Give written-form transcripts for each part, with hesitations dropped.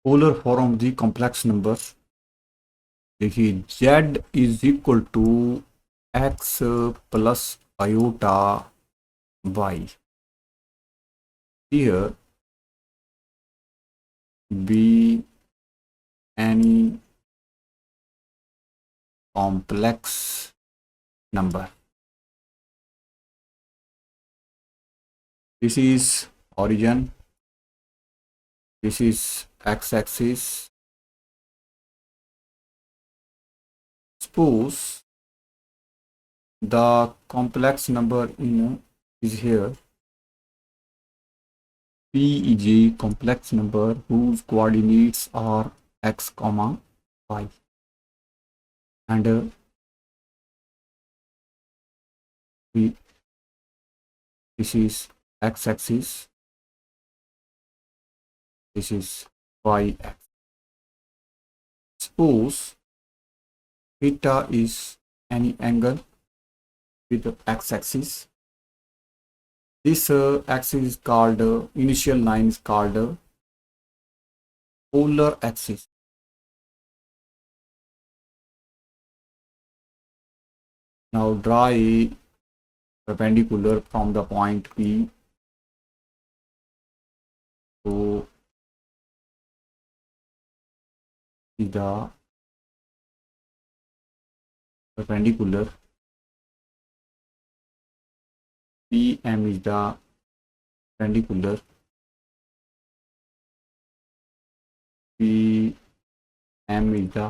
Polar form of the complex number. देखिए z is equal to x plus iota y। Here be any complex number. This is origin, this is x-axis. Suppose the complex number is here. P is a complex number whose coordinates are x comma y, and this is x-axis, this is y-axis. Suppose theta is any angle with the x-axis. This axis is called initial line is called polar axis. Now draw a perpendicular from the point P to the perpendicular. PM is the perpendicular. PM is the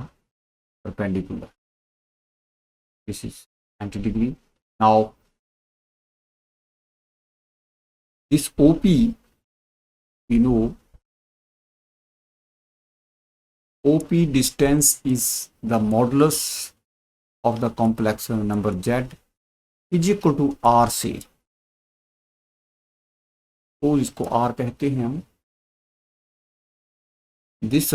perpendicular. This is 90 degree. Now this OP, we know OP distance is the modulus of the complex number z is equal to r से, तो इसको r कहते हैं हम. This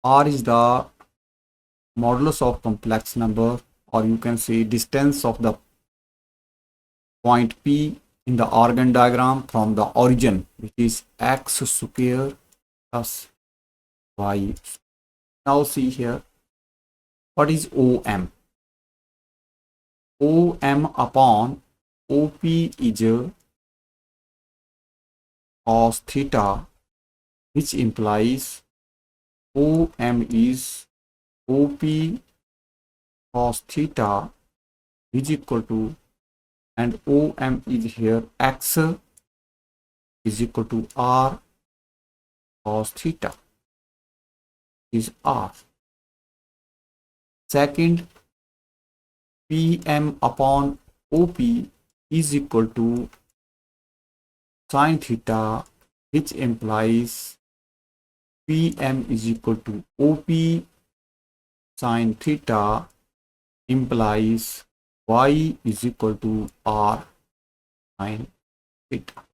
r is the modulus of complex number, or you can say distance of the point P in the organ diagram from the origin, which is x square plus y. Now see here, what is OM? OM upon OP is cos theta, which implies OM is OP cos theta is equal to, and OM is here x is equal to r cos theta is r. Second, PM upon OP is equal to sin theta, which implies PM is equal to OP sin theta implies y is equal to r sin theta.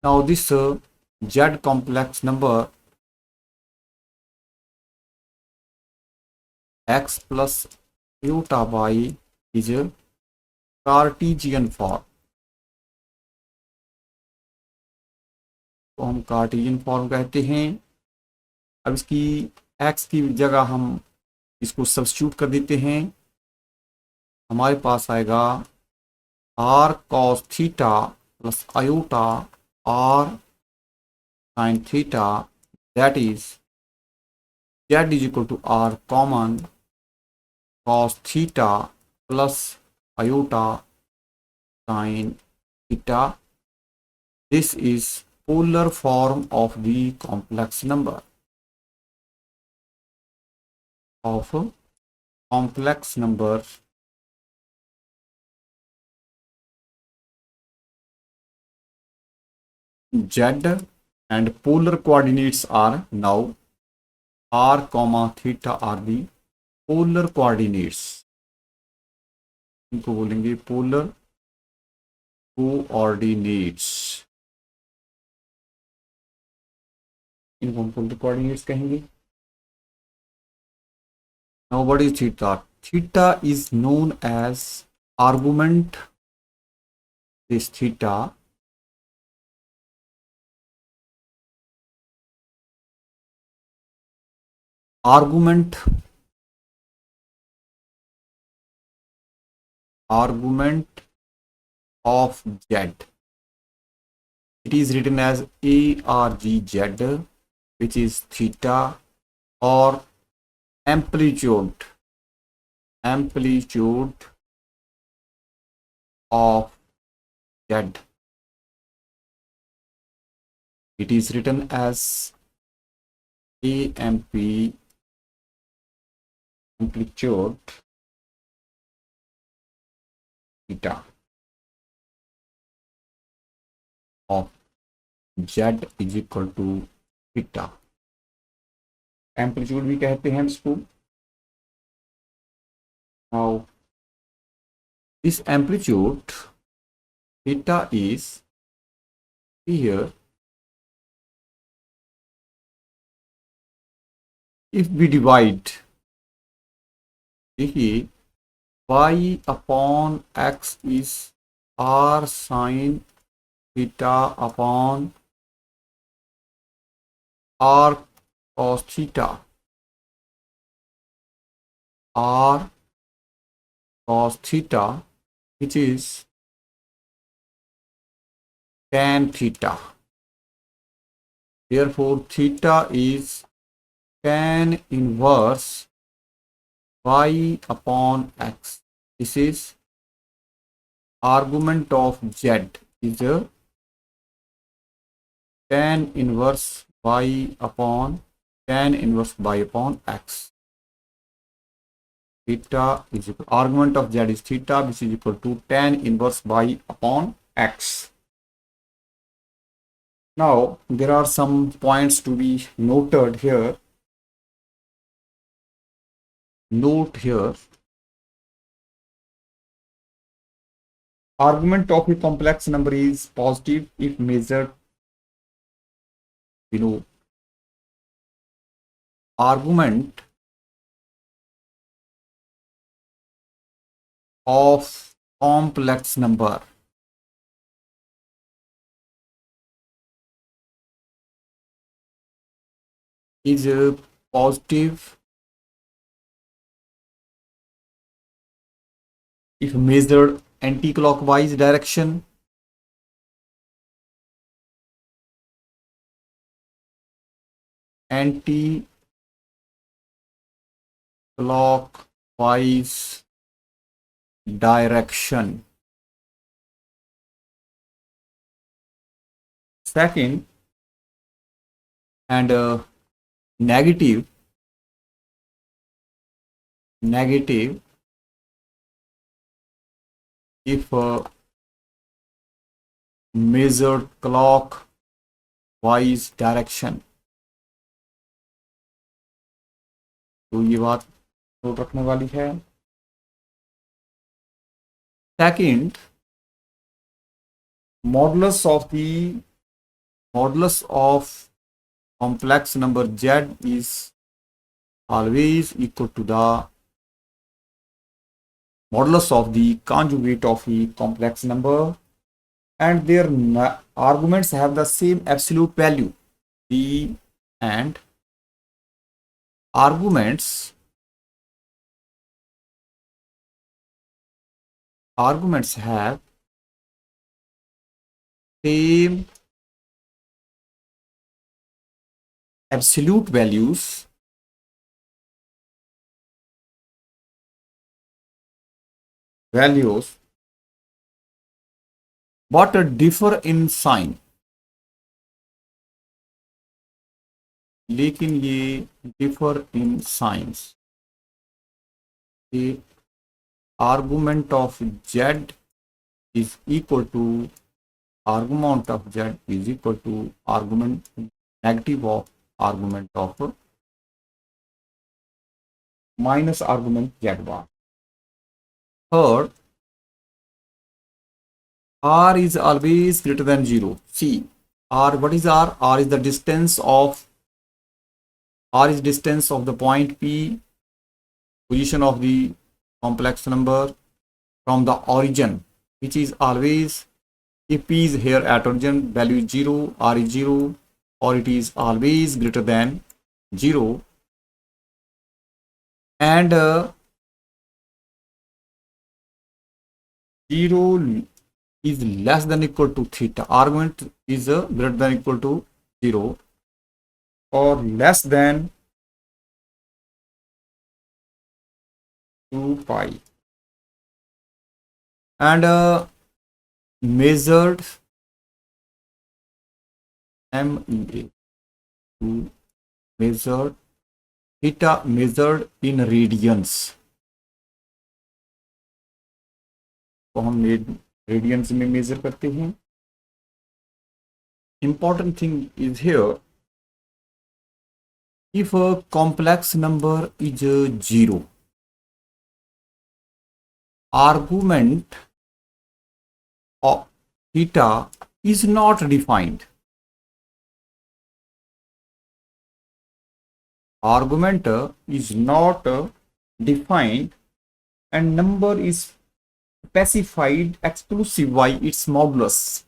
Now this z complex number x plus iota y is a Cartesian form. तो हम Cartesian form कहते हैं. अब इसकी x की जगह हम इसको सब्स्टिट्यूट कर देते हैं. हमारे पास आएगा r cos theta plus iota r sin theta, that is z is equal to r common cos theta plus iota sin theta. This is polar form of the complex number of complex number z, and polar coordinates are now r comma theta are the polar coordinates. इनको बोलेंगे polar coordinates. इनको हम polar coordinates कहेंगे. Now what is theta? Theta is known as argument. This theta argument of z, it is written as argz, which is theta, or amplitude of z, it is written as amplitude theta of z is equal to theta. Amplitude भी कहते हैं इसको. Now this amplitude theta is here. If we divide, देखिए y upon x is r sin theta upon r cos theta, r cos theta, which is tan theta. Therefore theta is tan inverse y upon x. This is argument of z is tan inverse y upon x. Theta is equal, argument of z is theta, which is equal to tan inverse y upon x. Now there are some points to be noted here. Note here, argument of a complex number is positive if measured, argument of complex number is positive if measured anti-clockwise direction, anti-clockwise direction. Second, and negative if measured clockwise direction. तो ये बात note रखने वाली है. Second, modulus of complex number z is always equal to the modulus of the conjugate of a complex number, and their arguments have the same absolute value. The and arguments have same absolute values but differ in sign. लेकिन ये differ in signs. The argument of z is equal to argument negative of argument of minus argument z bar. Third, r is always greater than 0. See, r, what is r? R is the distance of the point P, position of the complex number from the origin, which is always, if P is here at origin, value is 0, r is 0, or it is always greater than 0. and 0 is less than equal to theta. Argument is greater than equal to 0 or less than 2 pi, and measured MEA to measured theta measured in radians. तो हम radiance में major करते हैं. Important thing is here, if a complex number is 0, argument of theta is not defined. Argument is not defined and number is specified exclusive by its modulus,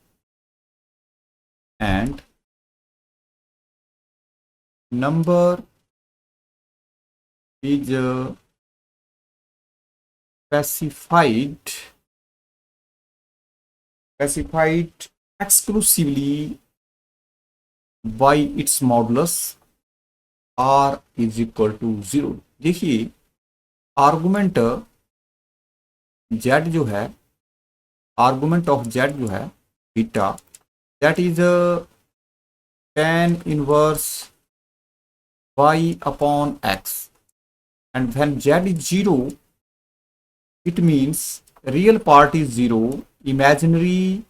and number is specified exclusively by its modulus r is equal to 0. देखिए argument z जो है, argument of z जो है theta, that is tan inverse y upon x, and when z is 0, it means real part is 0, imaginary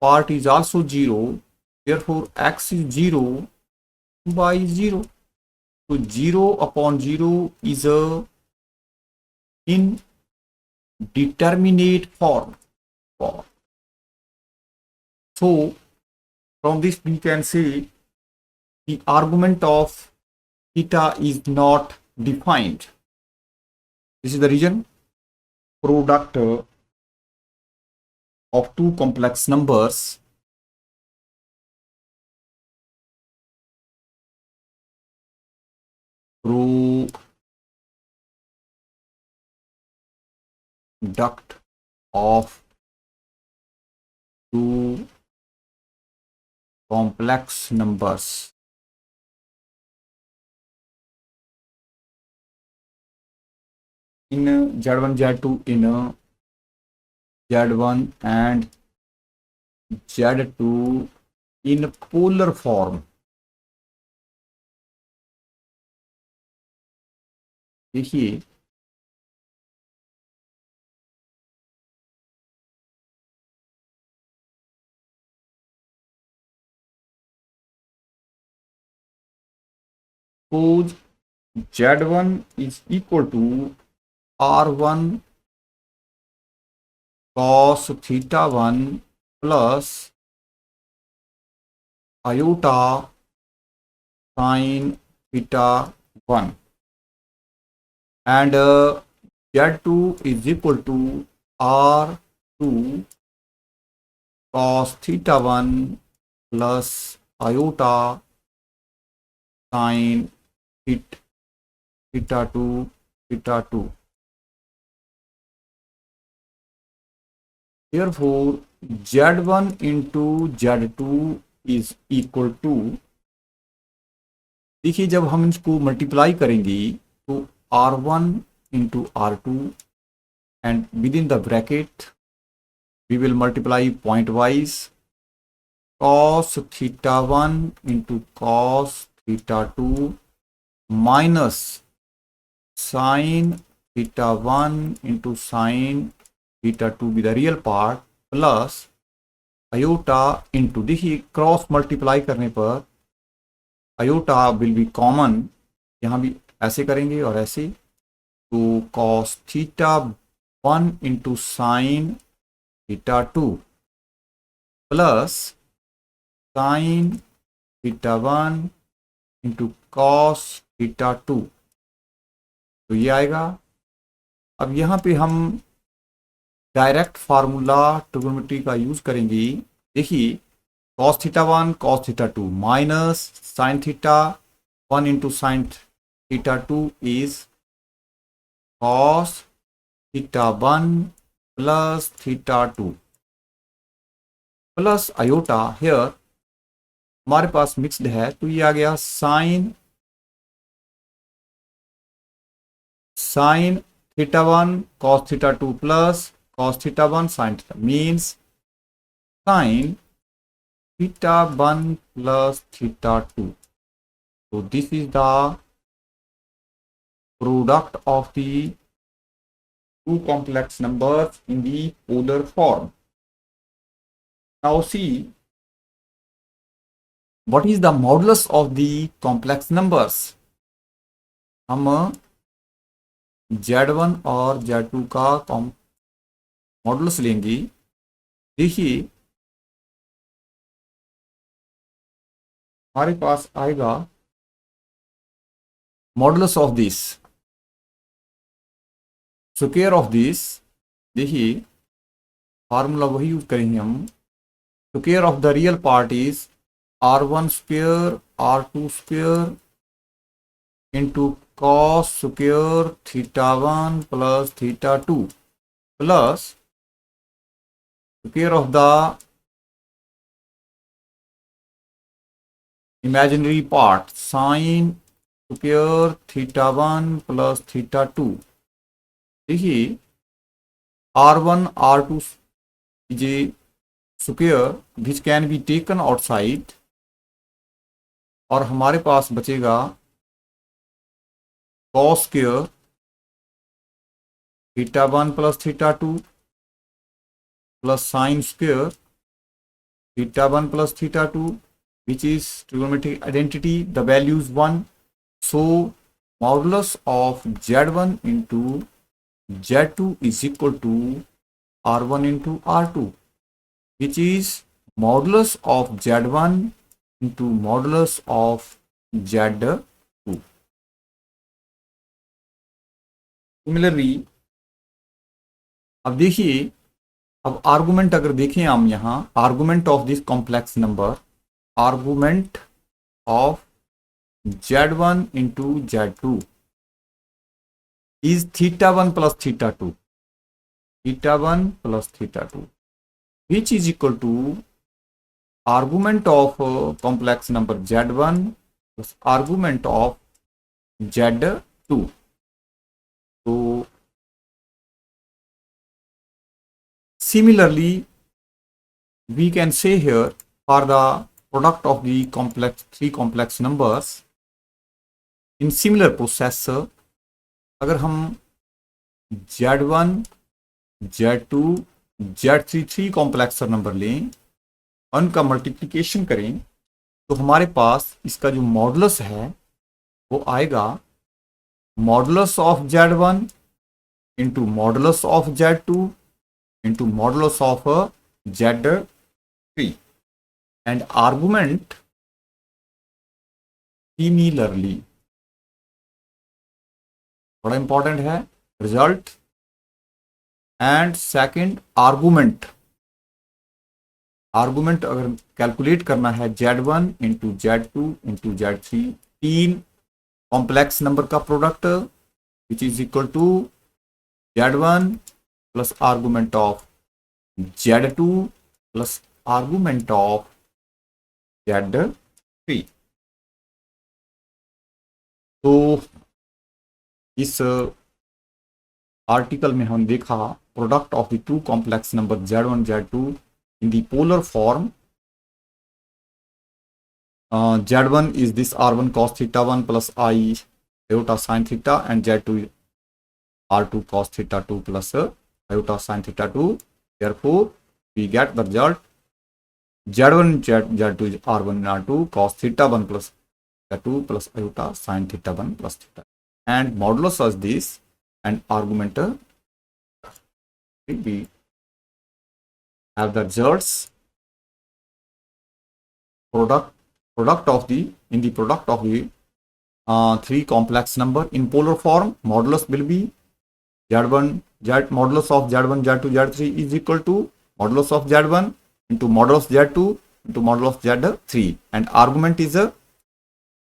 part is also 0, therefore x is 0, y is 0. So 0 upon 0 is a indeterminate form. So from this we can say the argument of theta is not defined. This is the reason product of two complex numbers product of two complex numbers in z1 z2 in z1 and z2 in polar form. देखिए suppose z1 is equal to r1 cos theta 1 plus iota sin theta 1, and z2 is equal to r2 cos theta 1 plus iota sin theta 2. Therefore z1 into z2 is equal to, देखिए जब हम इसको multiply करेंगे तो r1 into r2 and within the bracket we will multiply point wise cos theta 1 into cos theta 2 minus sin theta 1 into sin theta 2 with the real part plus iota into, देखिए cross multiply करने पर iota will be common, यहाँ भी ऐसे करेंगे और ऐसे, तो cos theta 1 into sin theta 2 plus sin theta 1 into cos theta 2, तो ये आएगा. अब यहाँ पे हम डायरेक्ट फार्मूला ट्रिग्नोमेट्री का यूज करेंगे. देखिए cos theta 1 cos theta 2 minus sin theta 1 into sin theta 2 is cos theta 1 plus theta 2 plus iota here हमारे पास मिक्स्ड है तो ये आ गया sine theta 1 cos theta 2 plus cos theta 1 sin theta means sin theta 1 plus theta 2. So this is the product of the two complex numbers in the polar form. Now see what is the modulus of the complex numbers. हम Z1 और Z2 का modulus लेंगे। देखिए हमारे पास आएगा modulus of this square of this. देखिए formula वही use करेंगे हम। Square of the real part is R1 square R2 square into cos square theta 1 plus theta 2 plus square of the imaginary part sin square theta 1 plus theta 2। देखिए R1 R2 J square which can be taken outside और हमारे पास बचेगा cos square theta 1 plus theta 2 plus sine square theta 1 plus theta 2 which is trigonometric identity, the value is 1. So modulus of Z1 into Z2 is equal to R1 into R2, which is modulus of Z1 into modulus of Z2. Similarly, अब देखिए, अब argument अगर देखें हम यहाँ argument of this complex number, argument of Z1 into Z2 is theta 1 plus theta 2, theta 1 plus theta 2, which is equal to argument of complex number Z1 plus argument of Z2. So similarly we can say here for the product of the three complex numbers in similar process, अगर हम Z1 Z2 Z3 three complex number लें, उनका multiplication करें तो हमारे पास इसका जो modulus है वो आएगा modulus of Z1 into modulus of Z2 into modulus of Z3 and argument similarly। बड़ा इंपॉर्टेंट है result and second argument. Argument अगर कैलकुलेट करना है Z1 into Z2 into Z3 तीन कॉम्प्लेक्स नंबर का product which is equal to Z1 plus argument of Z2 plus argument of Z3। तो इस article में हम देखा product of the two complex number Z1 Z2 in the polar form. Z1 is this R1 cos theta 1 plus I iota sin theta and Z2 R2 cos theta 2 plus iota sin theta 2. Therefore we get the result Z1 Z2 is R1 and R2 cos theta 1 plus theta 2 plus iota sin theta 1 plus theta, and modulus is this and argument we have the results product of the in the product of the three complex number in polar form. Modulus will be Z1 modulus of Z1 Z2 Z3 is equal to modulus of Z1 into modulus Z2 into modulus Z3, and argument is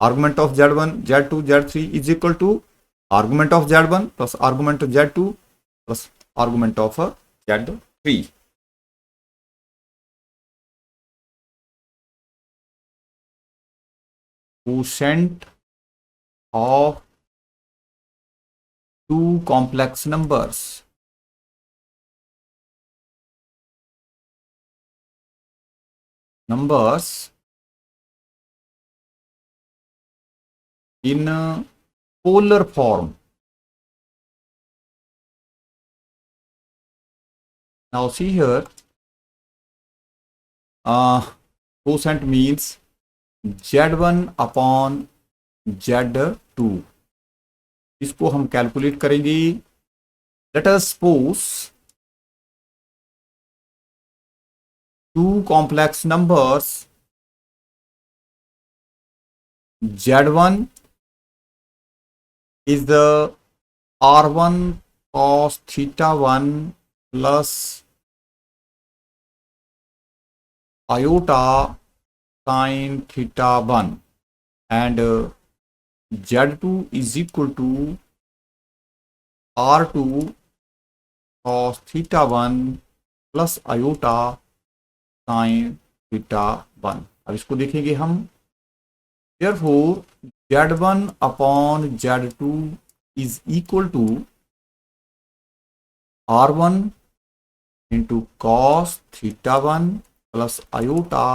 argument of Z1 Z2 Z3 is equal to argument of z1 plus argument of z2 plus argument of z3. Quotient of two complex numbers. Numbers in polar form. Now see here, quotient means z1 upon z2. इसको हम calculate करेंगे. Let us suppose two complex numbers z1 is the r1 cos theta 1 plus iota sin theta 1 and z2 is equal to r2 cos theta 1 plus iota sin theta 1. अब इसको देखेंगे हम. Therefore z1 upon z2 is equal to r1 into cos theta 1 plus iota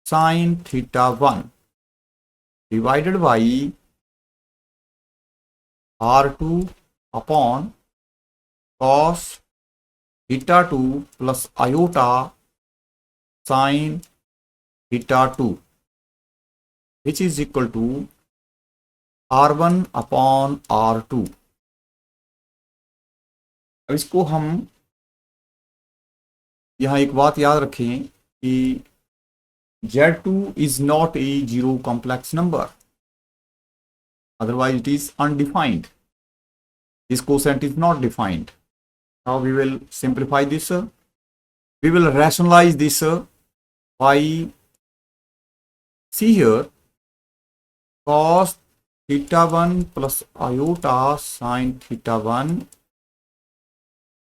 sin theta 1 divided by r2 upon cos theta 2 plus iota sin theta 2, which is equal to r1 upon r2. अब इसको हम यहाँ एक बात याद रखें कि z2 is not a zero complex number, otherwise it is undefined. This quotient is not defined. Now we will simplify this. We will rationalize this by, see here, cos theta 1 plus iota sin theta 1,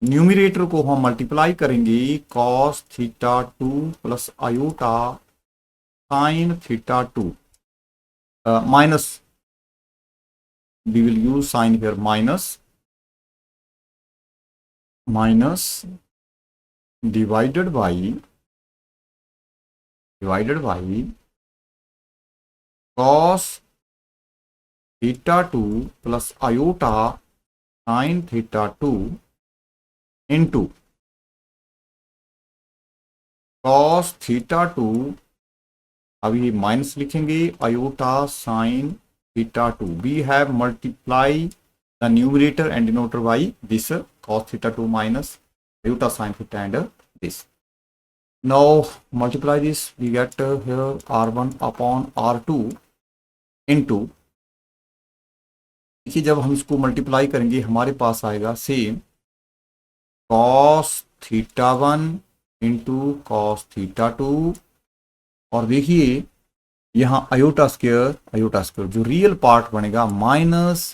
numerator को हम multiply करेंगे cos theta 2 plus iota sin theta 2, minus, we will use sign here, minus divided by cos theta 2 plus iota sin theta 2 into cos theta 2, अभी minus लिखेंगे, iota sin theta 2. We have multiply the numerator and denominator by this cos theta 2 minus iota sin theta and this. Now multiply this, we get here r1 upon r2 into, देखिए जब हम इसको multiply करेंगे हमारे पास आएगा same cos theta 1 into cos theta 2, और देखिए यहाँ आयोटा स्क्वायर जो रियल पार्ट बनेगा माइनस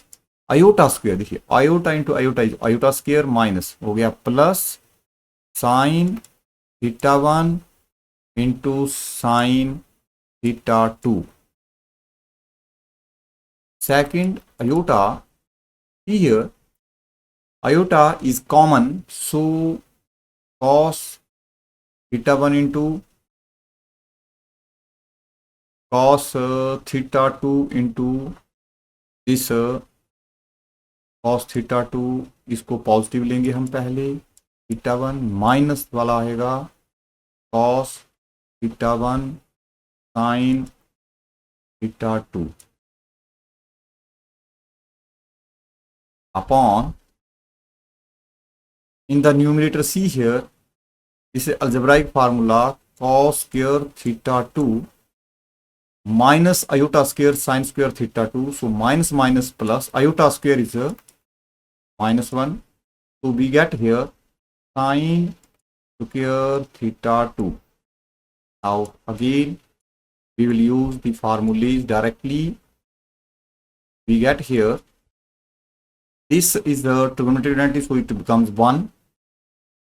आयोटा स्क्वायर. देखिए iota into iota square minus हो गया plus sign theta 1 into sine theta 2. Second iota, here iota is common, so cos theta 1 into cos theta 2 into this cos theta 2, इसको positive लेंगे हम पहले, theta 1 minus वाला आएगा cos theta 1 sin theta 2 upon, in the numerator see here, this is algebraic formula cos square theta 2 minus iota square sin square theta 2. So minus minus plus, iota square is minus 1. So we get here sin square theta 2. Now again we will use the formulas directly. We get here This is the trigonometric identity, so it becomes 1.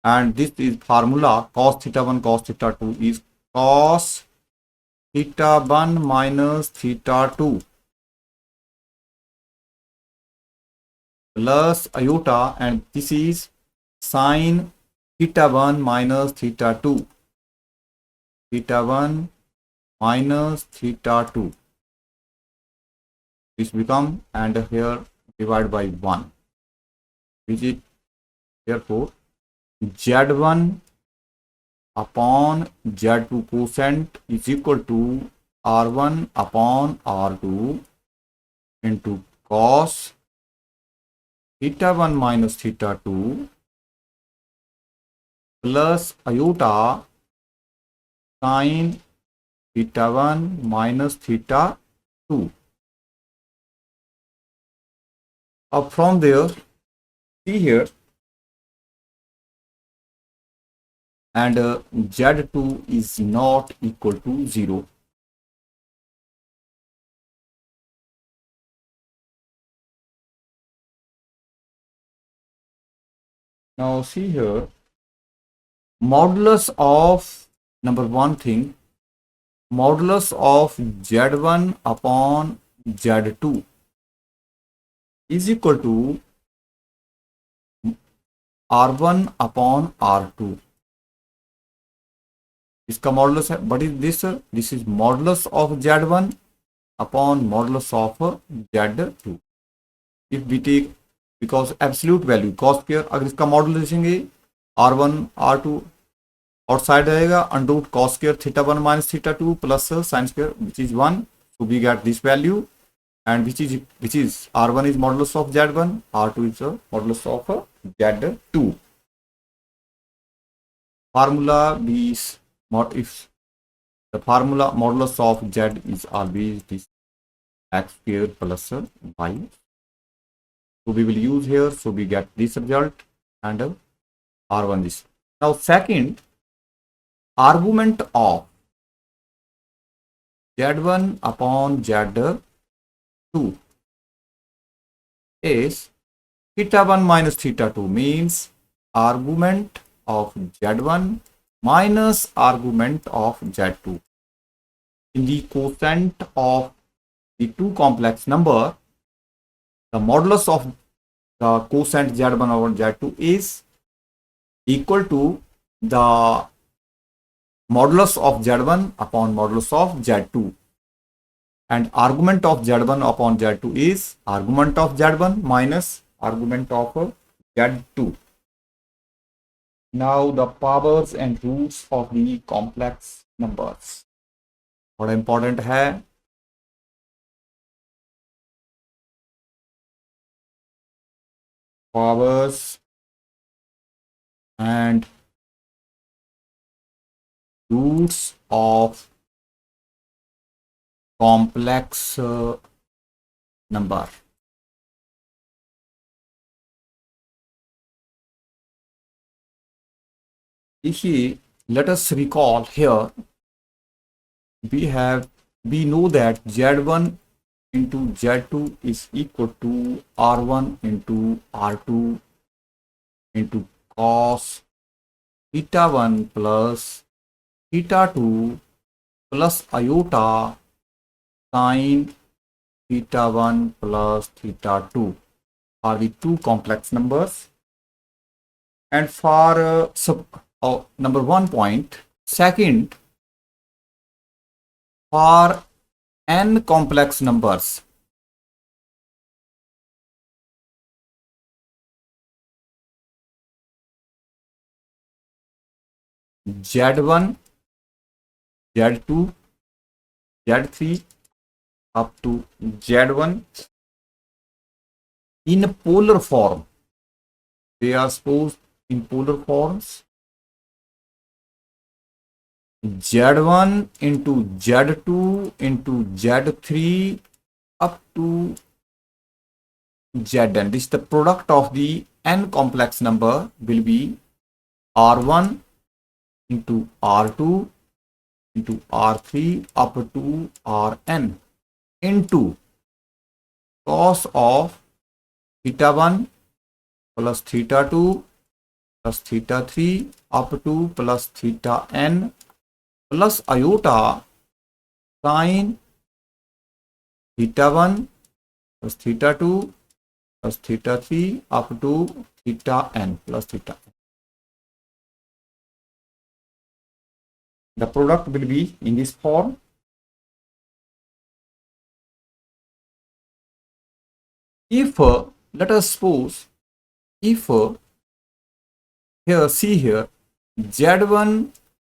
And this is formula cos theta 1 cos theta 2 is cos theta 1 minus theta 2 plus iota, and this is sine theta 1 minus theta 2, theta 1 minus theta 2. This become, and here divide by 1, which is therefore z1 upon z2 quotient is equal to r1 upon r2 into cos theta 1 minus theta 2 plus iota sine theta 1 minus theta 2. Up from there, see here, and z2 is not equal to 0. Now see here, modulus of number one thing, modulus of z1 upon z2 is equal to r1 upon r2. इसका modulus है, but is this is modulus of z1 upon modulus of z2. If we take, because absolute value cos square, अगर इसका modulus देखेंगे r1 r2 outside रहेगा under root cos square theta 1 minus theta 2 plus sine square which is 1. So we get this value, and which is r1 is modulus of z1, r2 is modulus of z2. Formula is if the formula modulus of z is always this x square plus y, so we will use here, so we get this result, and r1 this. Now second, argument of z1 upon z2 is theta 1 minus theta 2, means argument of z1 minus argument of z2. In the quotient of the two complex number, the modulus of the quotient z1 over z2 is equal to the modulus of z1 upon modulus of z2. And argument of z1 upon z2 is argument of z1 minus argument of z2. Now the powers and roots of the complex numbers. बड़ा important है. Powers and roots of complex number. Let us recall here, we know that z1 into z2 is equal to r1 into r2 into cos theta 1 plus theta 2 plus iota sine theta 1 plus theta 2 are the two complex numbers. And for number 1 point, second, for n complex numbers, z1 z2 z3 up to z1 in polar form, they are supposed in polar forms, z1 into z2 into z3 up to zn. This is the product of the n complex number will be r1 into r2 into r3 up to rn into cos of theta 1 plus theta 2 plus theta 3 up to plus theta n plus iota sin theta 1 plus theta 2 plus theta 3 up to theta n plus theta n. The product will be in this form. If let us suppose if here see here z1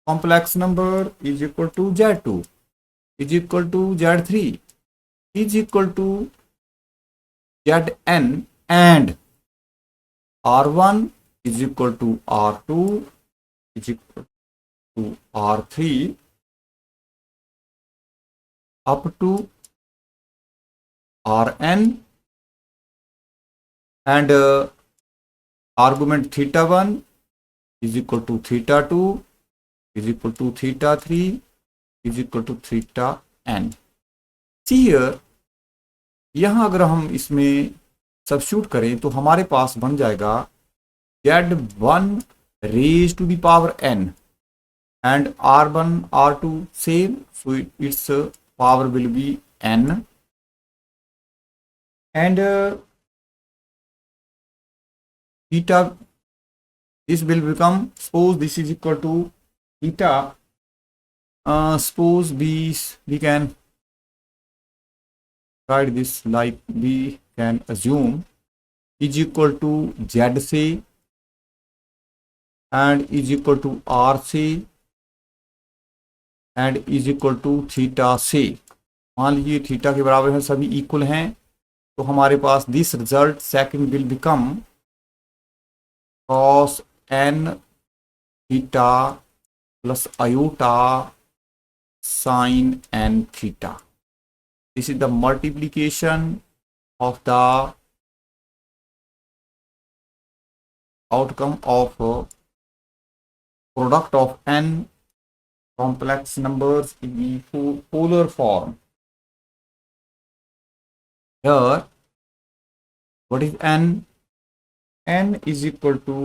complex number is equal to z2 is equal to z3 is equal to zn and r1 is equal to r2 is equal to r3 up to rn and argument theta 1 is equal to theta 2 is equal to theta 3 is equal to theta n. See here, यहाँ अगर हम इसमें substitute करें तो हमारे पास बन जाएगा z1 raised to the power n and r1 r2 same, so its power will be n and theta, this will become, suppose this is equal to theta, suppose we can write this like we can assume is equal to z से and is equal to r से and is equal to theta से. मान लीजिए theta के बराबर है, सभी equal हैं, तो हमारे पास this result second will become cos n theta plus iota sin n theta. This is the multiplication of the outcome of product of n complex numbers in the polar form. Here, what is n? N is equal to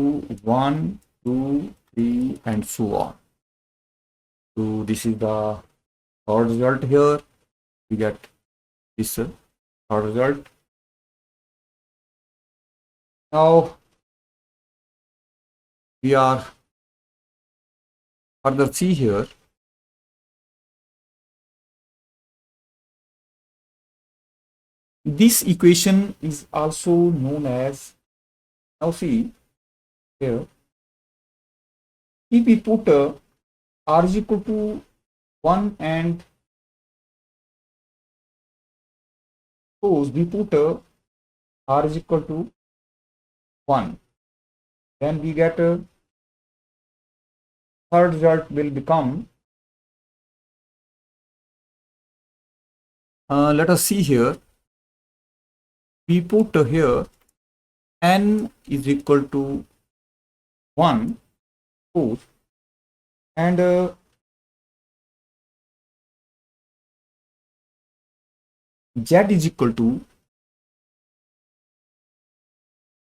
1, 2, 3 and so on. So this is the third result. Here we get this third result. Now we are further see here. This equation is also known as, now see here, if we put r is equal to 1 and suppose we put r is equal to 1, then we get third result will become, let us see here, we put here n is equal to 1 suppose and z is equal to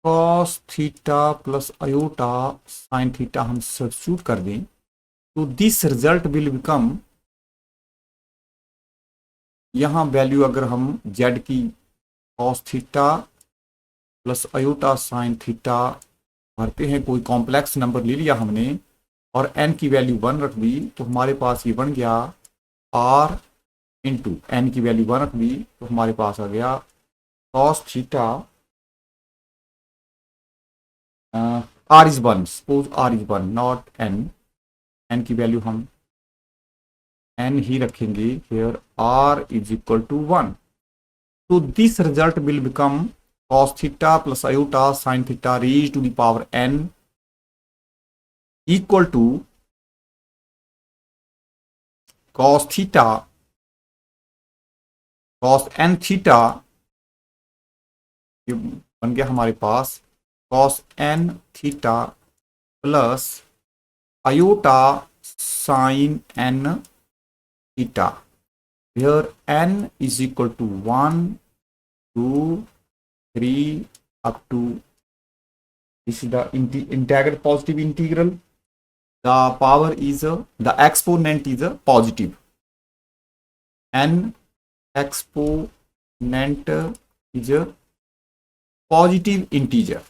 cos theta plus iota sin theta हम substitute कर दें तो this result will become, यहाँ value अगर हम z की cos theta plus iota sine theta भरते हैं, कोई कॉम्प्लेक्स नंबर ले लिया हमने और n की वैल्यू 1 रख दी, तो हमारे पास ये बन गया r इंटू n की वैल्यू 1 रख दी, तो हमारे पास आ गया cos theta r is 1, suppose r is 1 not n की वैल्यू हम n ही रखेंगे, here r is equal to 1. So this result will become cos theta plus iota sin theta raised to the power n equal to cos theta cos n theta, ये बन गया हमारे पास cos n theta plus iota sin n theta, where n is equal to 1, 2, 3 up to, this is the integral positive integral. The power is the exponent is a positive. N exponent is a positive integer.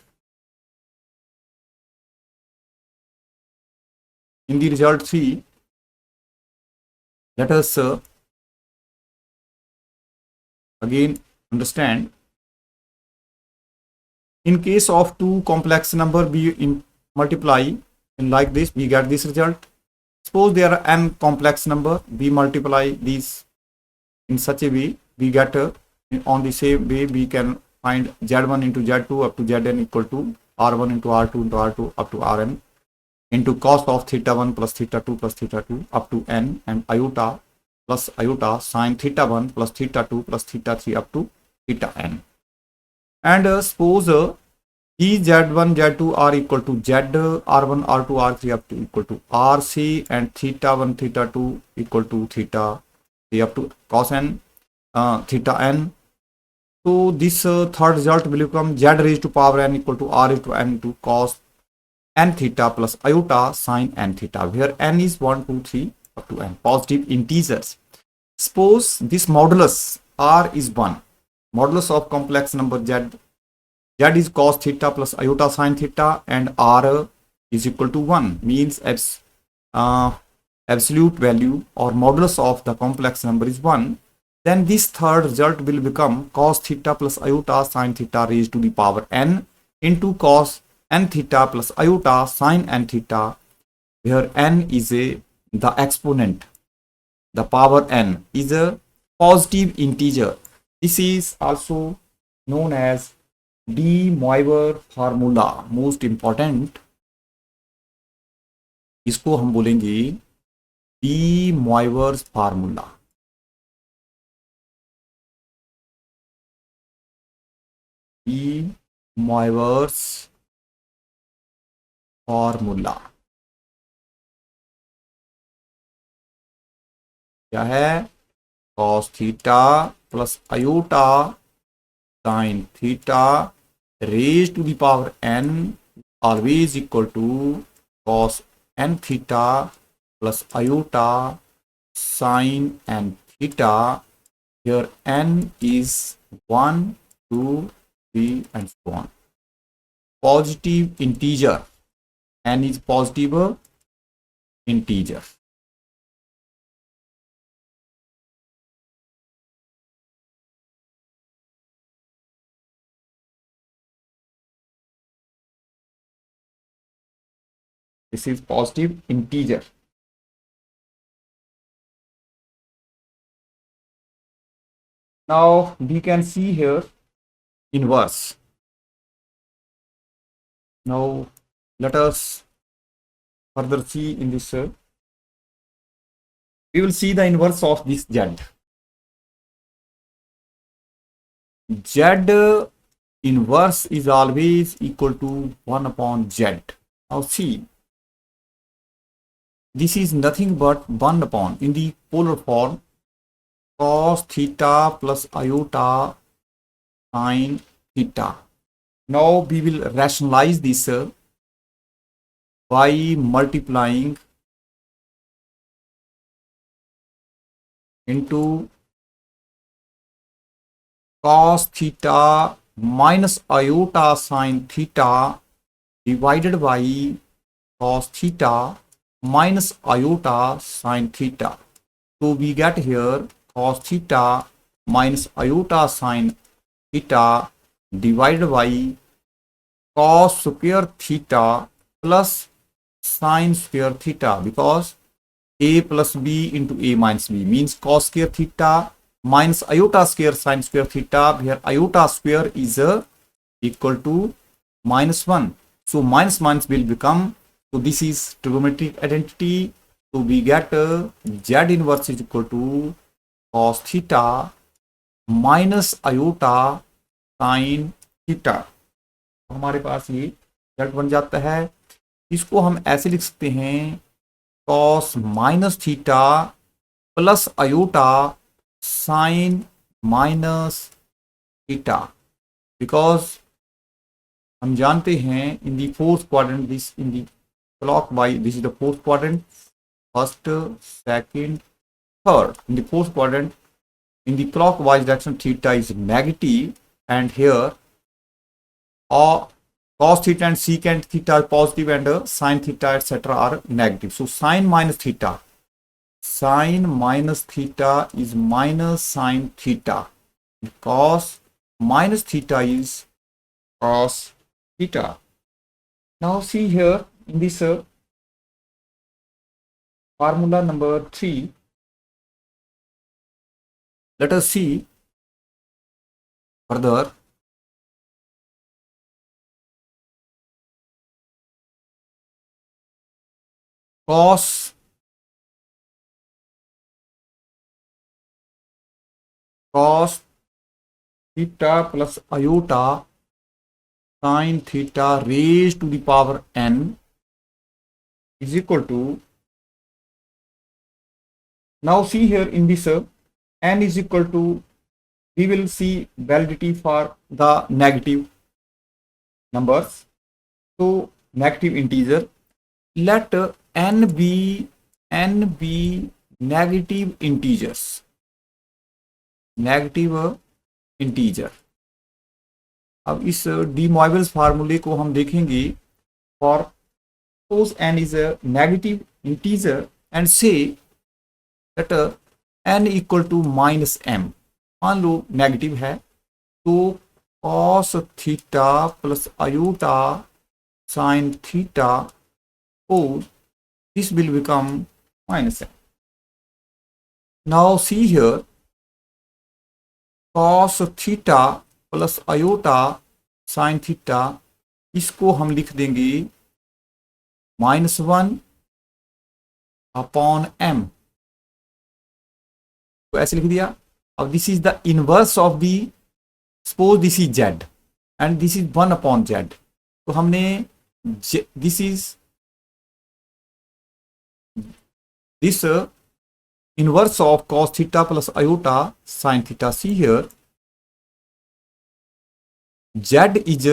In the result 3, let us again understand. In case of two complex number, we multiply in like this, we get this result. Suppose there are n complex number, we multiply these in such a way, we get on the same way we can find z1 into z2 up to zn equal to r1 into r2 into r2 up to rn into cos of theta 1 plus theta 2 plus theta 2 up to n, and iota plus iota sine theta 1 plus theta 2 plus theta 3 up to theta n. And suppose z1 z2 are equal to z r1 r2 r3 up to equal to rc, and theta 1 theta 2 equal to theta 3 up to cos n theta n. So this third result will become z raised to power n equal to r raised to n into cos n theta plus iota sine n theta, where n is 1 2 3 up to n, positive integers. Suppose this modulus r is 1, modulus of complex number z is cos theta plus iota sine theta, and r is equal to 1, means absolute value or modulus of the complex number is 1. Then this third result will become cos theta plus iota sine theta raised to the power n into cos n theta plus iota sine n theta, where n is the exponent. The power n is a positive integer. This is also known as De Moivre formula, most important. इसको हम बोलेंगे De Moivre's formula. De Moivre's formula क्या है? cos theta plus iota sin theta raised to the power n always equal to cos n theta plus iota sin n theta. Here n is 1 2 3 and so on. Positive integer, n is positive integer. This is positive integer. Now we can see here inverse. Now let us further see in this. We will see the inverse of this z. Z inverse is always equal to 1 upon z. Now see, this is nothing but 1 upon, in the polar form, cos theta plus iota sine theta. Now we will rationalize this by multiplying into cos theta minus iota sine theta divided by cos theta minus iota sine theta. So we get here cos theta minus iota sine theta divided by cos square theta plus sine square theta, because a plus b into a minus b means cos square theta minus iota square sine square theta, where iota square is equal to minus 1. So minus minus will become, so this is trigonometric identity. So we get z inverse is equal to cos theta minus iota sin theta. हमारे पास ये result बन जाता है. इसको हम ऐसे लिख सकते हैं cos minus theta plus iota sine minus theta, because हम जानते हैं in the fourth quadrant, this in the clock wise, this is the fourth quadrant, first, second, third. In the fourth quadrant, in the clockwise direction, theta is negative, and here cos theta and secant theta are positive, and sin theta etc. are negative. So sin minus theta is minus sin theta. Cos minus theta is cos theta. Now see here in this formula number 3. Let us see further. Cos theta plus iota sin theta raised to the power n is equal to, now see here in this n is equal to, we will see validity for the negative numbers, so negative integer. Let n be negative integers, negative integer. अब इस D मॉइवल्स फार्मूले को हम देखेंगे for suppose n is a negative integer and say that n equal to minus m. मान लो negative है तो cos theta plus iota sin theta, oh, this will become minus m. Now see here, cos theta plus iota sin theta, इसको हम लिख देंगे -1 upon m. तो ऐसे लिख दिया. अब this is the inverse of the, suppose this is z and this is 1 upon z. तो हमने this is this inverse of cos theta plus iota sin theta. See here, z is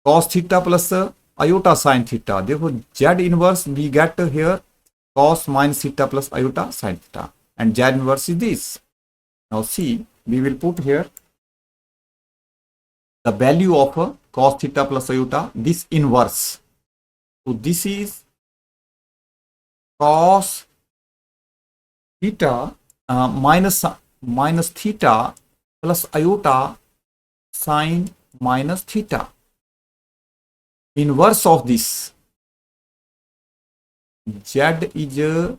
cos theta plus iota sin theta. Therefore z inverse we get here cos minus theta plus iota sin theta, and z inverse is this. Now see, we will put here the value of cos theta plus iota, this inverse. So this is cos theta minus theta plus iota sin minus theta. Inverse of this, z is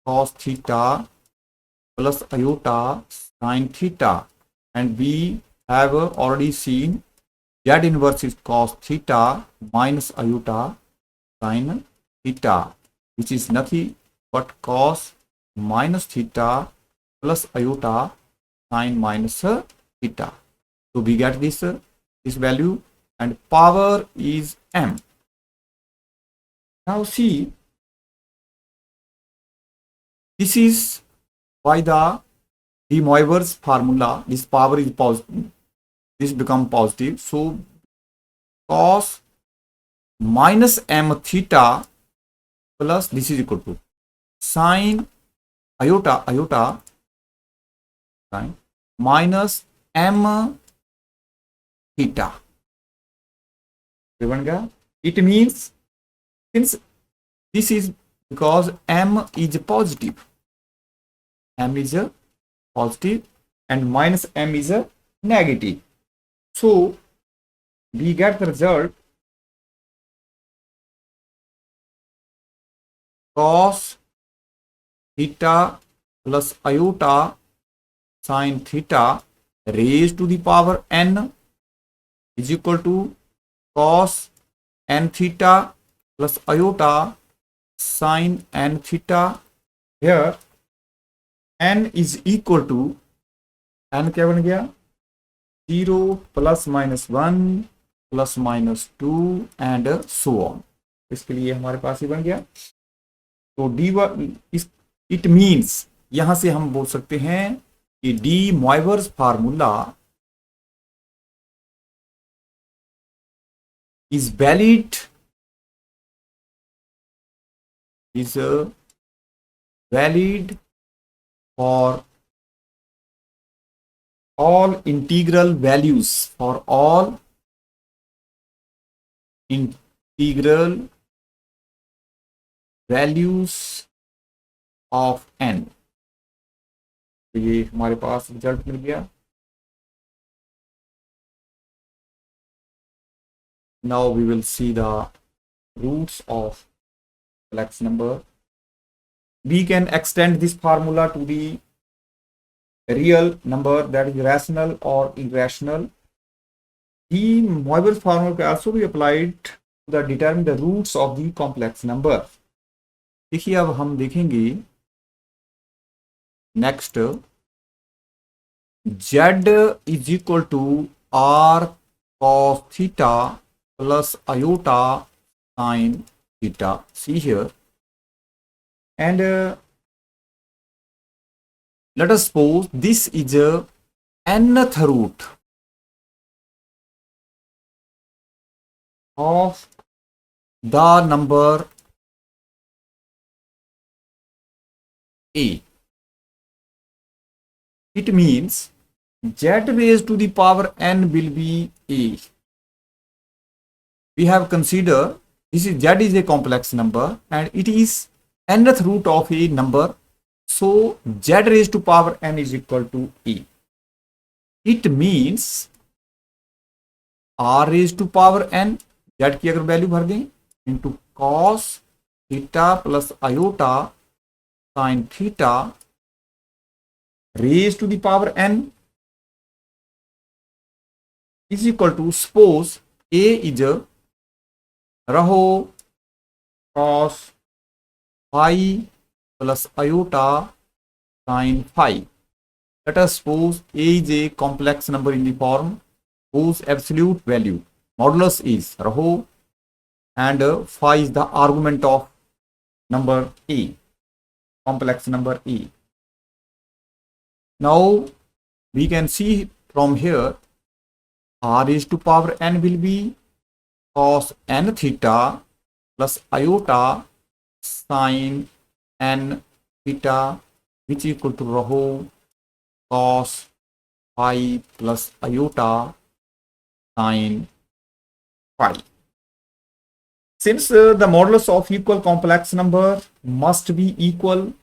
cos theta plus iota sin theta, and we have already seen z inverse is cos theta minus iota sin theta, which is nothing but cos minus theta plus iota sin minus theta. So we get this value, and power is m. Now see, this is by the de Moivre's formula, this power is positive, this become positive. So cos minus m theta plus this is equal to sin iota sin minus m theta. बन गया. It means since this is because m is positive and minus m is a negative, so we get the result cos theta plus iota sin theta raised to the power n is equal to cos n theta plus iota sin n theta. Here n is equal to, n क्या बन गया 0 plus minus 1 plus minus 2 and so on. इसके लिए हमारे पास ही बन गया. तो D it means, यहां से हम बोल सकते हैं कि de Moivre's formula is valid for all integral values, for all integral values of n। तो ये हमारे पास रिजल्ट मिल गया। Now we will see the roots of complex number. We can extend this formula to the real number, that is rational or irrational. The Moivre formula can also be applied to determine the roots of the complex number. देखिए अब हम देखेंगे next, z is equal to r cos theta plus iota sin theta. See here, and let us suppose this is a nth root of the number a. It means z raised to the power n will be a. We have considered this is z is a complex number and it is nth root of a number, so z raised to power n is equal to a. It means r raised to power n, z की अगर value भर दें, into cos theta plus iota sin theta raised to the power n is equal to, suppose a is a रहो cos phi plus iota sin phi. Let us suppose a is a complex number in the form whose absolute value modulus is रहो and phi is the argument of number a, complex number a. Now we can see from here r raised to power n will be cos n theta plus iota sin n theta, which is equal to रहो cos phi plus iota sin phi. Since the modulus of equal complex number must be equal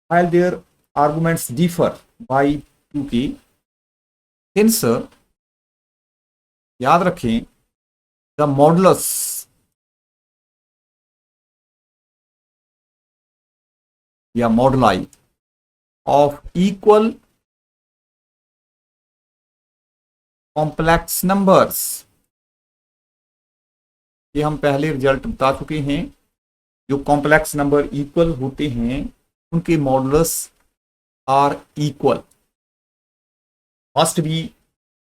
while their arguments differ by 2k, hence याद रखें the modulus या moduli of equal complex numbers, ये हम पहले result बता चुके हैं, जो कॉम्प्लेक्स नंबर इक्वल होते हैं उनके modulus are equal, must be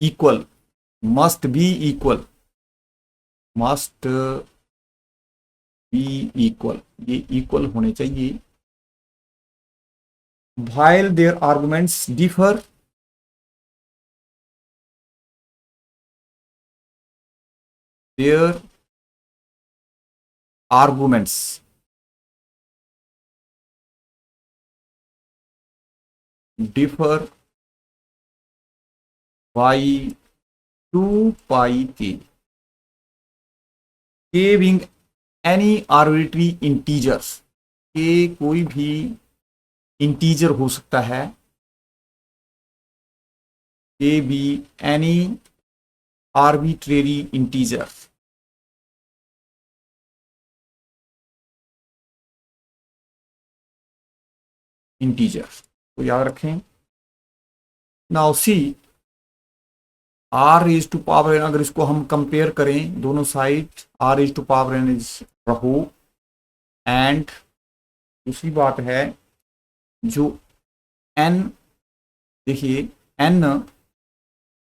equal, must be equal, must be equal, ये इक्वल होने चाहिए। while their arguments differ, their arguments differ by 2 pi k, k being any arbitrary integers, k कोई भी integer हो सकता है, k be any arbitrary integer, तो याद रखें। Now see r raise to power n, अगर इसको हम कंपेयर करें दोनों साइड, r raise to power n is rho, and दूसरी बात है जो n, देखिए n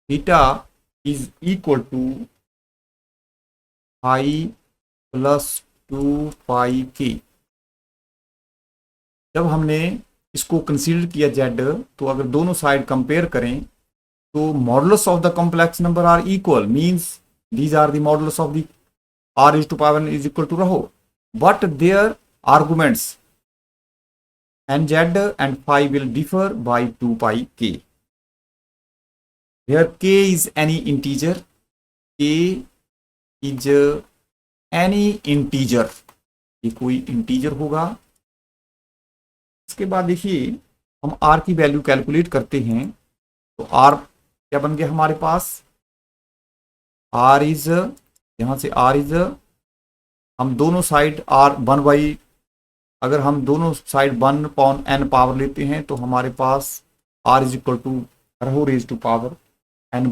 theta is equal to pi plus 2 pi k. जब हमने इसको कंसीडर किया z, तो अगर दोनों साइड कंपेयर करें तो modulus of the complex number are equal, means these are the modulus of the r is to power n is equal to rho, but their arguments nz and phi will differ by 2 pi k. Here k is any integer, k is any integer, ये कोई integer होगा। इसके बाद देखिए हम r की value calculate करते हैं, तो r क्या बन गया हमारे पास, r इज, यहां से r इज, हम दोनों साइड r 1 बाई, अगर हम दोनों साइड 1 अपॉन n पावर लेते हैं तो हमारे पास r is equal to rho raise to power n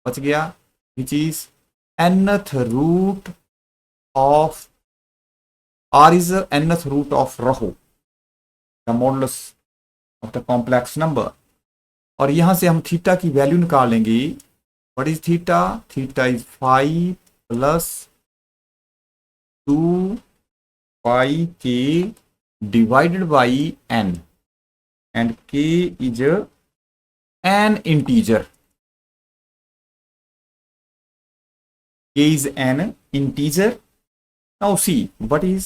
बच गया, which is nth root of, r is nth root of rho, the modulus of the complex number। और यहां से हम थीटा की वैल्यू निकालेंगे। What is theta, theta is 5 plus 2 pi के divided by n, and k is an integer, k is an integer। now see what is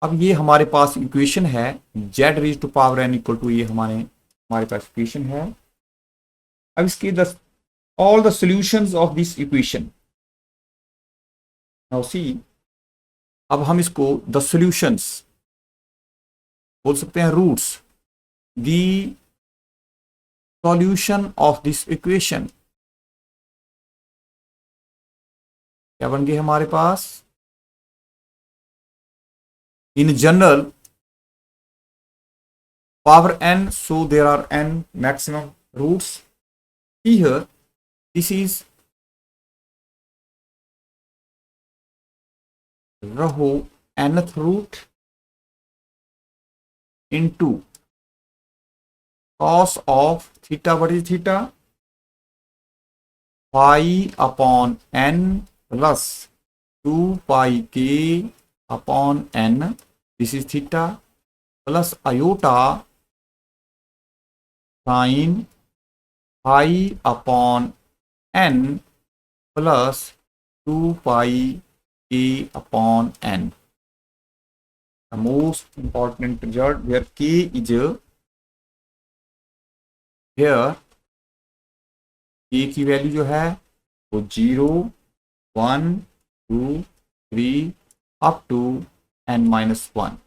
अब ये हमारे पास इक्वेशन है z raise to power n equal to, ये हमारे पास equation है। अब इसके all the solutions of this equation, now see, अब हम इसको द सॉल्यूशंस बोल सकते हैं, roots, the solution of this equation क्या बन गए हमारे पास, in general power n, so there are n maximum roots here, this is rho nth root into cos of theta, what is theta, phi upon n plus 2 pi k upon n, this is theta, plus iota sin phi upon n plus 2 pi k upon n। The most important result where k is here, k की value जो है वो 0 1 2 3 up to n minus 1।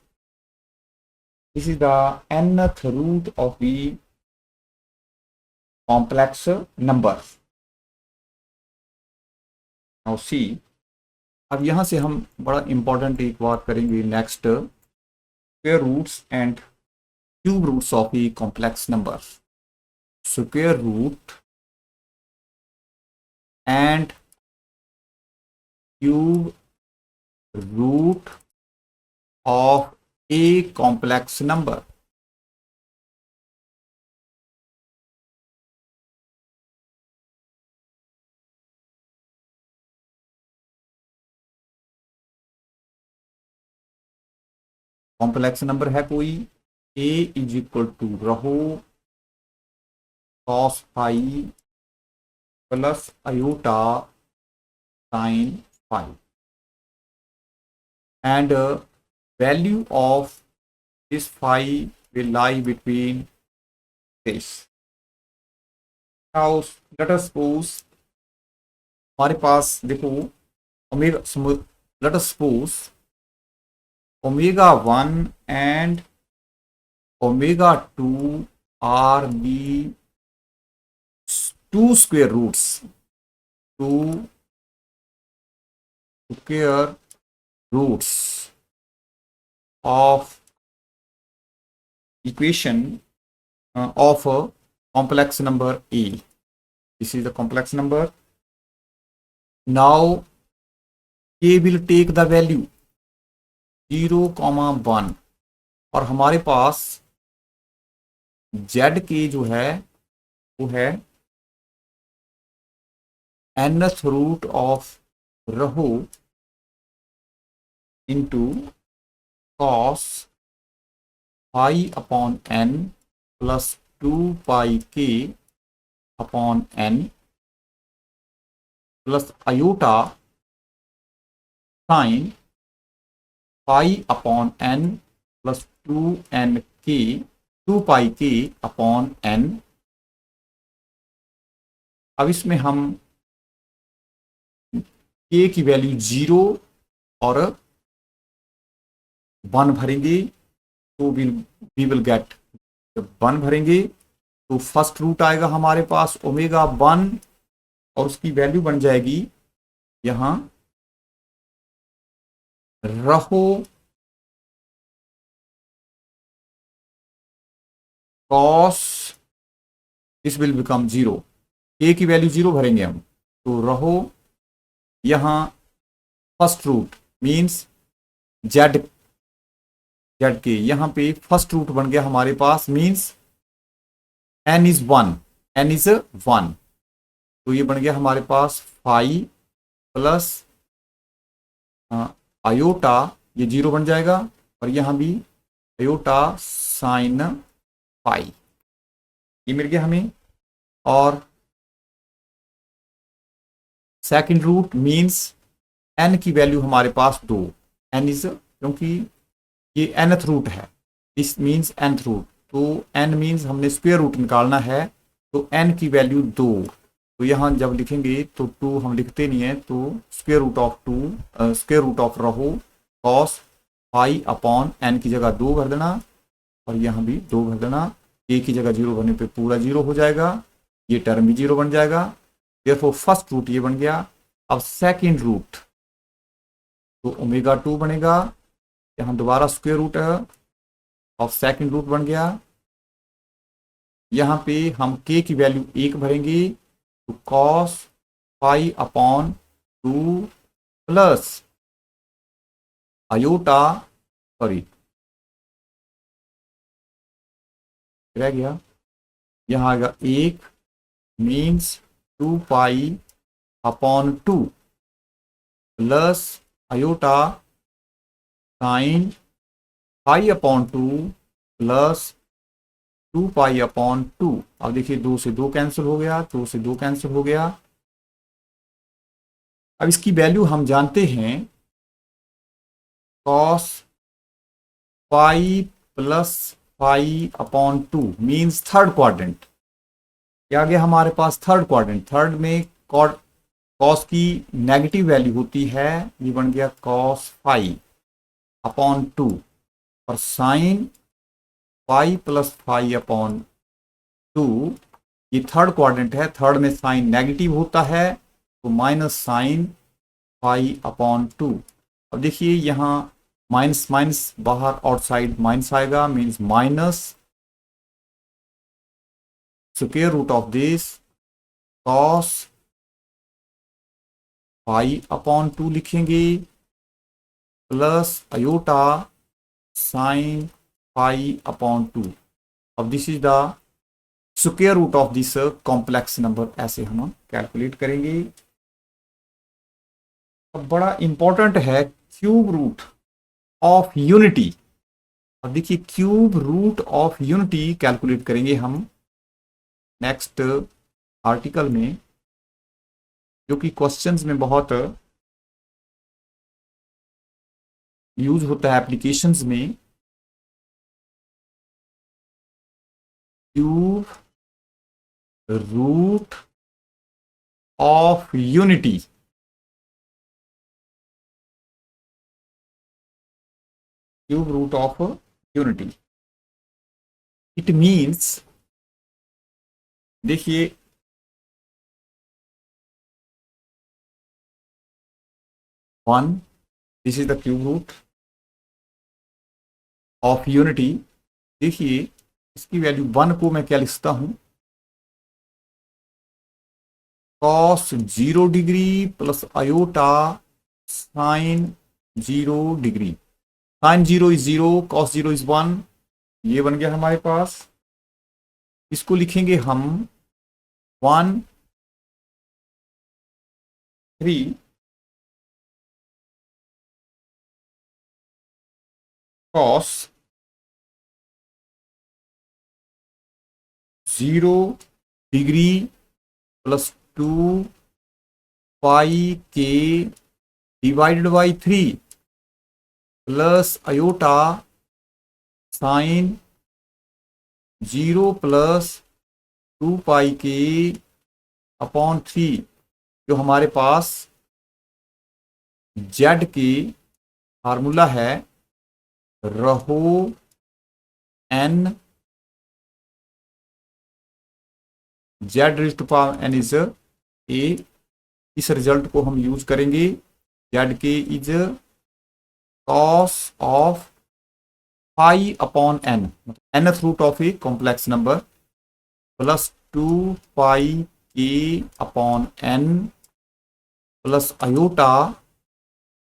This is the nth root of the complex number। Now see, अब यहां से हम बड़ा important एक बात करेंगे next, square roots and cube roots of the complex number. Square root and cube root of a complex number। Complex number है कोई, a is equal to rho cos phi plus iota sin phi, and value of this phi will lie between this। now let us suppose हमारे पास देखो omega, let us suppose omega 1 and omega 2 are the two square roots, two square roots of equation of a complex number a। this is the complex number। now k will take the value 0, 1, और हमारे पास z के जो है वो है nth root of rho into cos phi upon n plus 2 pi k upon n plus iota sine pi upon n plus 2 pi k upon N. अब इसमें हम के की वैल्यू 0 और 1 भरेंगे, तो वी विल गेट, जब 1 भरेंगे तो फर्स्ट रूट आएगा हमारे पास ओमेगा 1 और उसकी वैल्यू बन जाएगी यहां रहो कॉस, दिस विल बिकम 0, के की वैल्यू 0 भरेंगे हम, तो रहो यहां first root means z, z के यहां पे फर्स्ट रूट बन गया हमारे पास, means n is 1, n is 1, तो ये बन गया हमारे पास फाई प्लस अयोटा, ये 0 बन जाएगा, और यहां भी अयोटा साइन पाई, ये मिल गया हमें। और सेकंड रूट मींस एन की वैल्यू हमारे पास 2, एन इज, क्योंकि ये nth रूट है, दिस मींस nth रूट, तो n मींस हमने स्क्वायर रूट निकालना है, तो n की वैल्यू 2, तो यहां जब लिखेंगे तो 2 हम लिखते नहीं है, तो square root of 2, square root of rho cos pi upon n की जगह 2 भर देना, और यहां भी 2 भर देना, ए की जगह 0 भरने पे पूरा 0 हो जाएगा, ये टर्म भी 0 बन जाएगा, देयरफॉर फर्स्ट रूट ये बन गया। अब सेकंड रूट, तो ओमेगा 2 बनेगा, यहां दोबारा स्क्वायर रूट है और सेकंड रूट बन गया, यहां पे हम के की वैल्यू 1 भरेंगे, तो cos pi upon 2 plus iota, sorry रह गया, यहां आएगा 1 means 2 pi upon 2 plus iota sine pi upon 2 plus 2 pi upon 2। अब देखिए 2 से 2 कैंसिल हो गया, 2 से 2 कैंसिल हो गया। अब इसकी वैल्यू हम जानते हैं cos pi plus pi upon 2 means third quadrant, क्या आ गया हमारे पास थर्ड क्वाड्रेंट, थर्ड में कॉस की नेगेटिव वैल्यू होती है, ये बन गया कॉस पाई अपॉन 2, और sign pi plus pi upon 2, ये थर्ड क्वाड्रेंट है, थर्ड में साइन नेगेटिव होता है, तो माइनस साइन पाई अपॉन 2। अब देखिए यहां माइनस माइनस बाहर आउटसाइड माइनस आएगा, means minus square root of this cos pi upon 2 लिखेंगे plus iota sine pi upon 2। अब this is the square root of this complex number, ऐसे हम calculate करेंगे। अब बड़ा इंपॉर्टेंट है क्यूब रूट ऑफ यूनिटी। अब देखिए cube root of unity calculate करेंगे हम नेक्स्ट आर्टिकल में, जो कि क्वेश्चंस में बहुत यूज होता है एप्लीकेशंस में। Cube root of unity, cube root of unity, it means, देखिए 1, this is the cube root of unity. देखिए इसकी वैल्यू 1 को मैं क्या लिखता हूं, cos 0 degree plus iota sine 0 degree, sine 0 is 0, cos 0 is 1, ये बन गया हमारे पास। इसको लिखेंगे हम 1 3 कॉस 0 डिग्री प्लस 2 पाई के divided by 3 plus iota sine 0 plus 2 pi k upon 3, जो हमारे पास जेड की फार्मूला है rho n z raise to power n is a. इस रिजल्ट को हम यूज करेंगे। Z k is cos of pi upon n, nth root of a complex number, plus 2 pi k upon n plus iota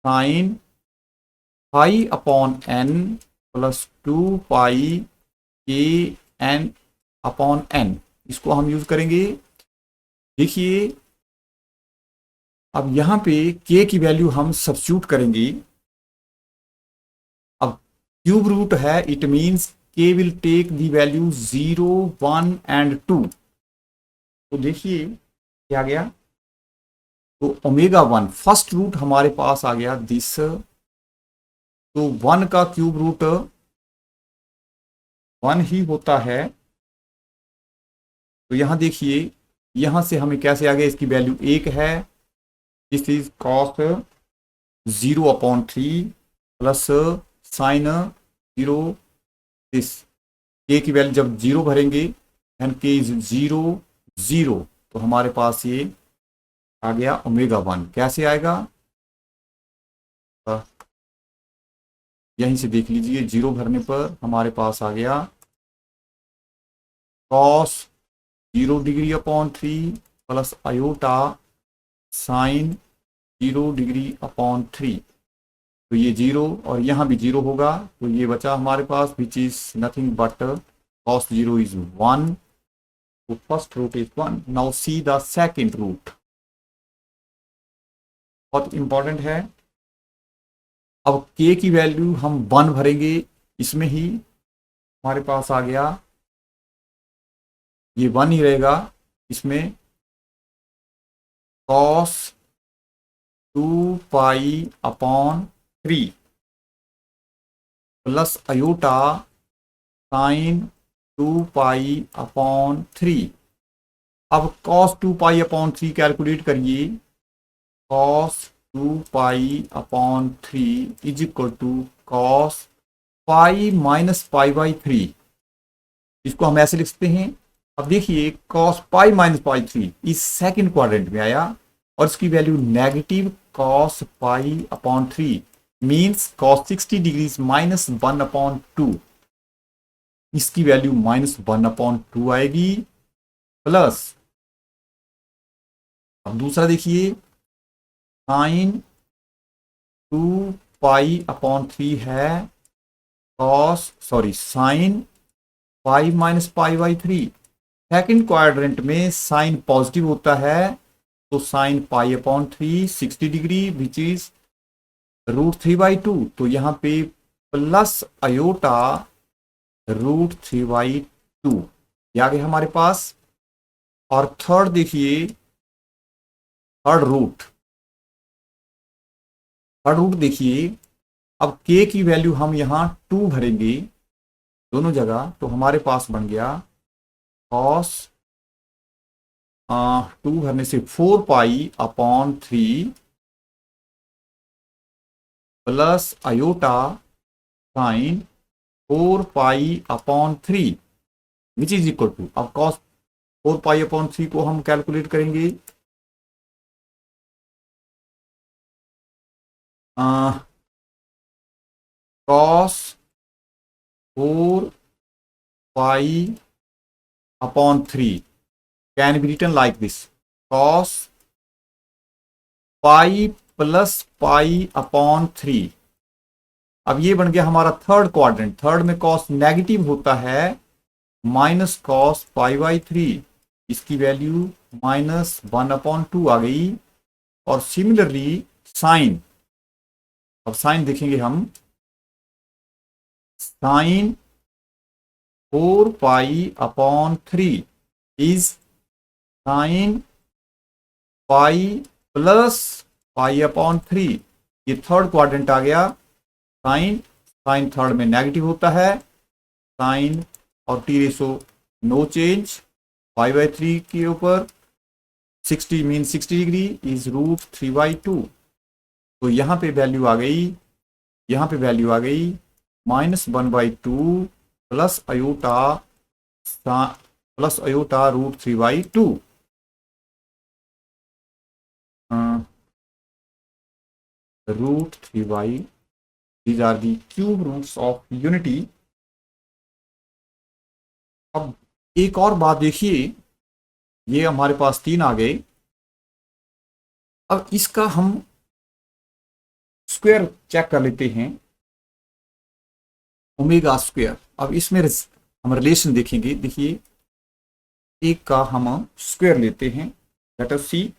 sine pi upon n plus 2 pi k n upon N. इसको हम use करेंगे। देखिए अब यहां पे k की value हम substitute करेंगे। अब क्यूब रूट है, it means k will take the value 0 1 and 2। तो देखिए क्या गया, तो ओमेगा 1 फर्स्ट रूट हमारे पास आ गया दिस, तो 1 का क्यूब रूट 1 ही होता है। तो यहां देखिए यहां से हमें कैसे आ गया, इसकी वैल्यू 1 है। This is cos 0 upon 3 plus sign 0। This के की वैल्यू जब 0 भरेंगे एंड के इज 0 0, तो हमारे पास ये आ गया ओमेगा 1। कैसे आएगा, यहीं से देख लीजिए, 0 भरने पर हमारे पास आ गया cos 0 degree upon 3 plus iota sine 0 degree upon 3। तो ये 0 और यहाँ भी 0 होगा, तो ये बचा हमारे पास which is nothing but cos 0 is 1। तो first root is 1। Now see the second root, बहुत इंपॉर्टेंट है। अब k की वैल्यू हम 1 भरेंगे, इसमें ही हमारे पास आ गया, ये 1 ही रहेगा इसमें, cos 2 pi upon 3 plus iota sine 2 pi upon 3। अब cos 2 पाई अपॉन 3 कैलकुलेट करिए। cos 2 pi upon 3 is equal to cos pi minus pi by 3। इसको हम ऐसे लिखते हैं। अब देखिए cos पाई माइनस पाई 3 इस सेकंड क्वाड्रेंट में आया और इसकी वैल्यू नेगेटिव cos पाई upon 3 means cos 60 degrees minus 1 upon 2। इसकी वैल्यू माइनस 1 अपॉन 2 आएगी, प्लस अब दूसरा देखिए साइन 2 पाई अपॉन 3 है sine pi minus pi by 3। Second quadrant में साइन पॉजिटिव होता है, तो sign pi upon 3 60 degree which is √3/2। तो यहां पे प्लस अयोटा √3/2 ये आ गया हमारे पास। और थर्ड देखिए, थर्ड रूट देखिए। अब k की वैल्यू हम यहां 2 भरेंगे दोनों जगह, तो हमारे पास बन गया cos 2 भरने से 4 pi upon 3 plus iota sine 4 pi upon 3 which is equal to, अब cos 4 पाई अपॉन 3 को हम कैलकुलेट करेंगे। cos 4 pi upon 3 can be written like this, cos pi plus pi upon 3। अब ये बन गया हमारा थर्ड क्वाड्रेंट। थर्ड में cos नेगेटिव होता है, माइनस cos पाई बाई 3, इसकी वैल्यू माइनस 1 अपॉन 2 आ गई। और सिमिलरली साइन, अब साइन देखेंगे हम, sine 4 pi upon 3 is sine pi plus pi upon 3, ये थर्ड क्वाड्रेंट आ गया। साइन, साइन थर्ड में नेगेटिव होता है, साइन और टी रेशो नो चेंज, पाई/3 के ऊपर 60 मीन 60 डिग्री इज √3/2। तो यहाँ पे वैल्यू आ गई, यहाँ पे वैल्यू आ गई -1/2 plus iota √3/2। √3/, these are the cube roots of unity। अब एक और बात देखिए, ये हमारे पास 3 आ गए। अब इसका हम स्क्वायर चेक कर लेते हैं, ओमेगा स्क्वायर। अब इसमें हम रिलेशन देखेंगे। देखिए, एक का हम स्क्वायर लेते हैं, let us see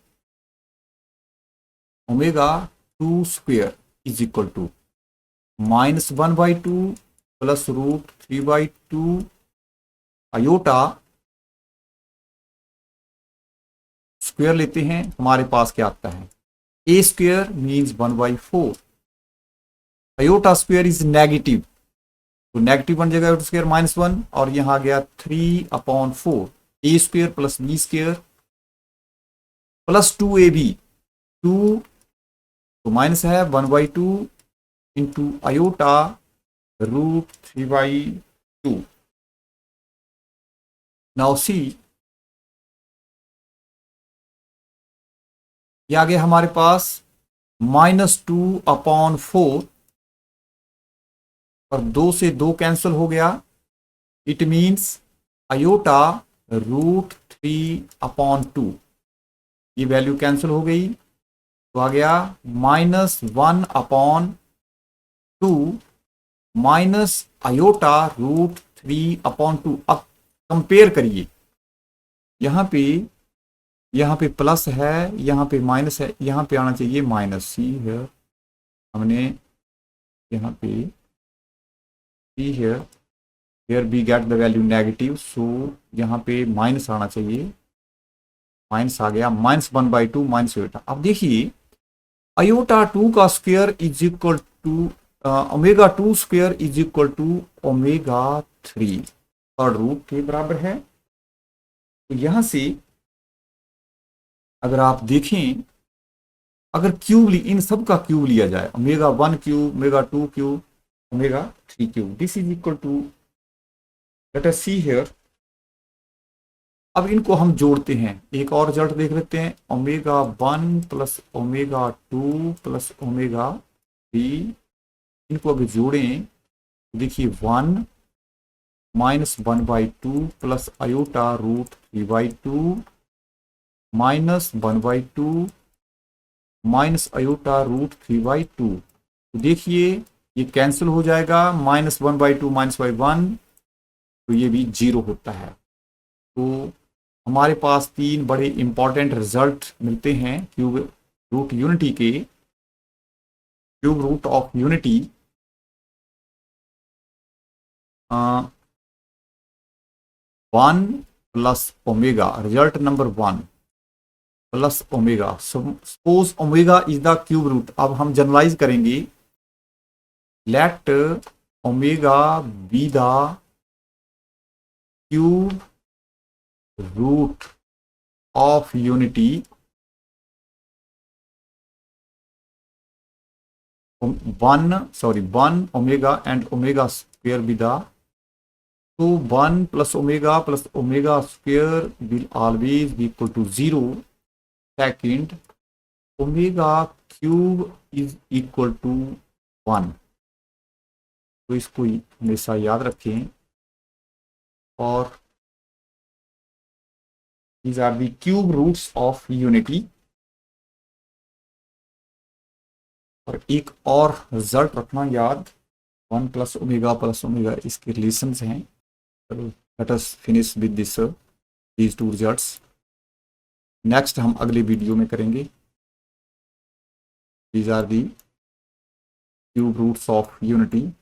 omega 2 square is equal to -1/2 plus √3/2 iota square लेते हैं, हमारे पास क्या आता है, a square means 1/4, iota square is negative, तो नेगेटिव बन जाएगा स्क्वायर -1, और यहां आ गया 3/4, a square plus b square plus 2ab, 2 तो माइनस है 1/2 इंटू अयोटा √3/2। नाउ सी, ये आ गया हमारे पास -2/4, और 2 से 2 कैंसिल हो गया, इट मीन्स अयोटा √3/2, ये वैल्यू कैंसिल हो गई, तो आ गया -1/2 माइनस अयोटा √3/2। अब कंपेयर करिए, यहाँ पे प्लस है, यहाँ पे माइनस है, यहाँ पे आना चाहिए माइनस, सी है, हमने यहाँ पे सी है, here we get the value negative, so यहाँ पे माइनस आना चाहिए, माइनस आ गया, -1/2 माइनस अयोटा। अब देखिए, अयोटा 2 का square is equal to omega 2 square is equal to omega 3 और रूट के बराबर है। तो यहां से अगर आप देखें, अगर क्यूब इन सब का क्यूब लिया जाए, omega 1 cube, omega 2 cube, omega 3 cube, this is equal to, let us see here. अब इनको हम जोड़ते हैं, एक और रिजल्ट देख लेते हैं, omega 1 plus omega 2 plus omega 3, इनको अगर जोड़ें, देखिए 1 -1/2 प्लस अयोटा √3/2 -1/2 माइनस अयोटा √3/2। तो देखिए, ये कैंसिल हो जाएगा, -1/2 -1, तो ये भी 0 होता है। तो हमारे पास 3 बड़े इंपॉर्टेंट रिजल्ट मिलते हैं क्यूब रूट यूनिटी के, cube root of unity. 1 plus omega, result number 1 plus omega, suppose omega is the cube root. अब हम जनरलाइज करेंगे, let omega be the cube root of unity 1 omega and omega square be the, तो 1 plus omega square will always be equal to 0। Second, omega cube is equal to 1, तो इसको हमेशा याद रखें। और these are the cube roots of unity। और एक और रिजल्ट रखना याद, 1 प्लस ओमेगा इसके रिलेशंस हैं। चलो, let us finish with this these 2 results. Next हम अगले वीडियो में करेंगे। These are the cube roots of unity.